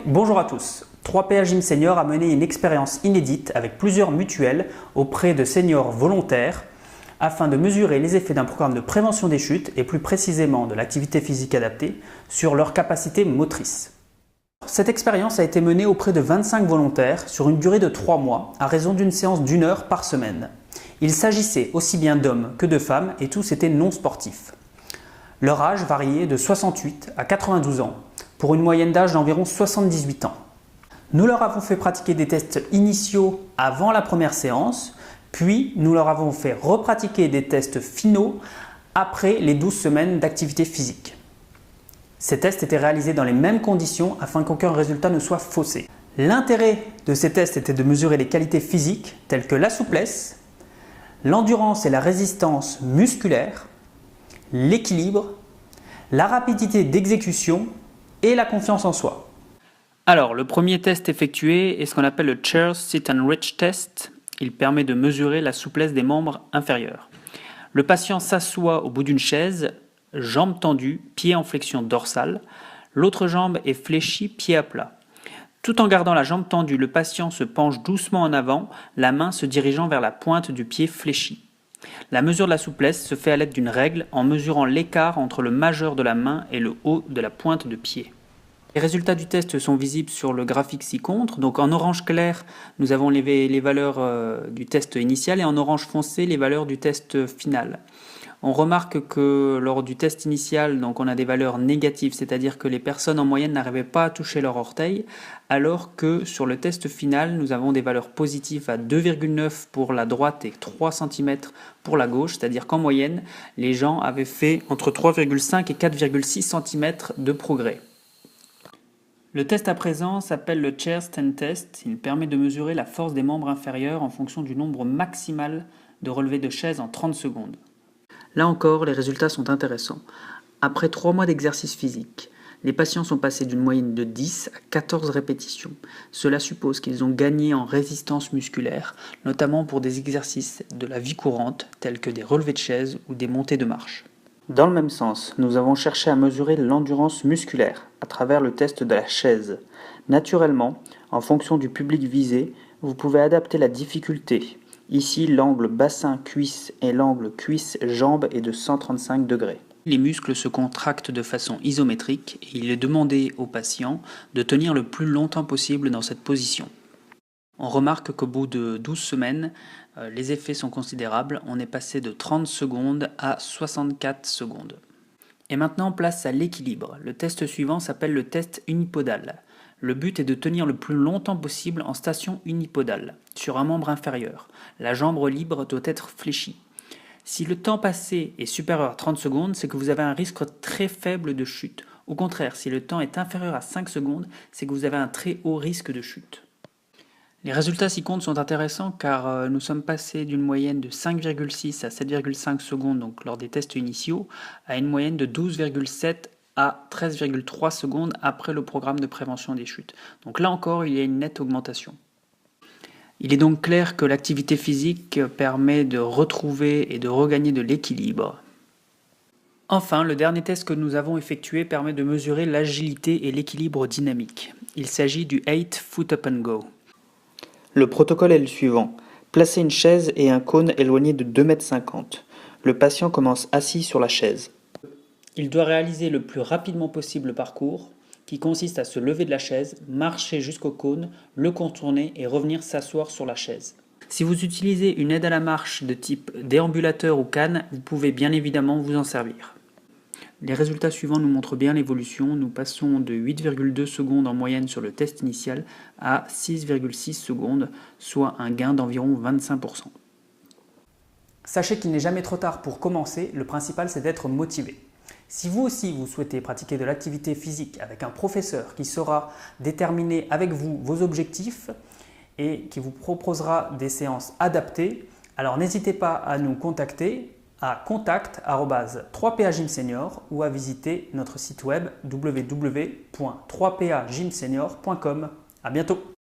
Bonjour à tous. 3PA Gym Senior a mené une expérience inédite avec plusieurs mutuelles auprès de seniors volontaires afin de mesurer les effets d'un programme de prévention des chutes et plus précisément de l'activité physique adaptée sur leur capacité motrice. Cette expérience a été menée auprès de 25 volontaires sur une durée de 3 mois à raison d'une séance d'1 heure par semaine. Il s'agissait aussi bien d'hommes que de femmes et tous étaient non sportifs. Leur âge variait de 68 à 92 ans pour une moyenne d'âge d'environ 78 ans. Nous leur avons fait pratiquer des tests initiaux avant la première séance, puis nous leur avons fait repratiquer des tests finaux après les 12 semaines d'activité physique. Ces tests étaient réalisés dans les mêmes conditions afin qu'aucun résultat ne soit faussé. L'intérêt de ces tests était de mesurer les qualités physiques telles que la souplesse, l'endurance et la résistance musculaire, l'équilibre, la rapidité d'exécution et la confiance en soi. Alors, le premier test effectué est ce qu'on appelle le Chair Sit and Reach Test. Il permet de mesurer la souplesse des membres inférieurs. Le patient s'assoit au bout d'une chaise, jambes tendues, pieds en flexion dorsale. L'autre jambe est fléchie, pied à plat. Tout en gardant la jambe tendue, le patient se penche doucement en avant, la main se dirigeant vers la pointe du pied fléchi. La mesure de la souplesse se fait à l'aide d'une règle en mesurant l'écart entre le majeur de la main et le haut de la pointe de pied. Les résultats du test sont visibles sur le graphique ci-contre. Donc en orange clair, nous avons les valeurs du test initial et en orange foncé, les valeurs du test final. On remarque que lors du test initial, donc on a des valeurs négatives, c'est-à-dire que les personnes en moyenne n'arrivaient pas à toucher leur orteil, alors que sur le test final, nous avons des valeurs positives à 2,9 pour la droite et 3 cm pour la gauche, c'est-à-dire qu'en moyenne, les gens avaient fait entre 3,5 et 4,6 cm de progrès. Le test à présent s'appelle le Chair Stand Test. Il permet de mesurer la force des membres inférieurs en fonction du nombre maximal de relevés de chaise en 30 secondes. Là encore, les résultats sont intéressants. Après 3 mois d'exercice physique, les patients sont passés d'une moyenne de 10 à 14 répétitions. Cela suppose qu'ils ont gagné en résistance musculaire, notamment pour des exercices de la vie courante, tels que des relevés de chaise ou des montées de marche. Dans le même sens, nous avons cherché à mesurer l'endurance musculaire à travers le test de la chaise. Naturellement, en fonction du public visé, vous pouvez adapter la difficulté. Ici, l'angle bassin-cuisse et l'angle cuisse-jambe est de 135 degrés. Les muscles se contractent de façon isométrique et il est demandé aux patients de tenir le plus longtemps possible dans cette position. On remarque qu'au bout de 12 semaines, les effets sont considérables. On est passé de 30 secondes à 64 secondes. Et maintenant, place à l'équilibre. Le test suivant s'appelle le test unipodal. Le but est de tenir le plus longtemps possible en station unipodale, sur un membre inférieur. La jambe libre doit être fléchie. Si le temps passé est supérieur à 30 secondes, c'est que vous avez un risque très faible de chute. Au contraire, si le temps est inférieur à 5 secondes, c'est que vous avez un très haut risque de chute. Les résultats ci-contre sont intéressants car nous sommes passés d'une moyenne de 5,6 à 7,5 secondes donc lors des tests initiaux à une moyenne de 12,7 à 13,3 secondes après le programme de prévention des chutes. Donc là encore, il y a une nette augmentation. Il est donc clair que l'activité physique permet de retrouver et de regagner de l'équilibre. Enfin, le dernier test que nous avons effectué permet de mesurer l'agilité et l'équilibre dynamique. Il s'agit du 8 Foot Up and Go. Le protocole est le suivant. Placez une chaise et un cône éloigné de 2,50 m. Le patient commence assis sur la chaise. Il doit réaliser le plus rapidement possible le parcours, qui consiste à se lever de la chaise, marcher jusqu'au cône, le contourner et revenir s'asseoir sur la chaise. Si vous utilisez une aide à la marche de type déambulateur ou canne, vous pouvez bien évidemment vous en servir. Les résultats suivants nous montrent bien l'évolution. Nous passons de 8,2 secondes en moyenne sur le test initial à 6,6 secondes, soit un gain d'environ 25%. Sachez qu'il n'est jamais trop tard pour commencer, le principal c'est d'être motivé. Si vous aussi vous souhaitez pratiquer de l'activité physique avec un professeur qui saura déterminer avec vous vos objectifs et qui vous proposera des séances adaptées, alors n'hésitez pas à nous contacter à contact@3pagymsenior ou à visiter notre site web www.3pagymsenior.com. À bientôt.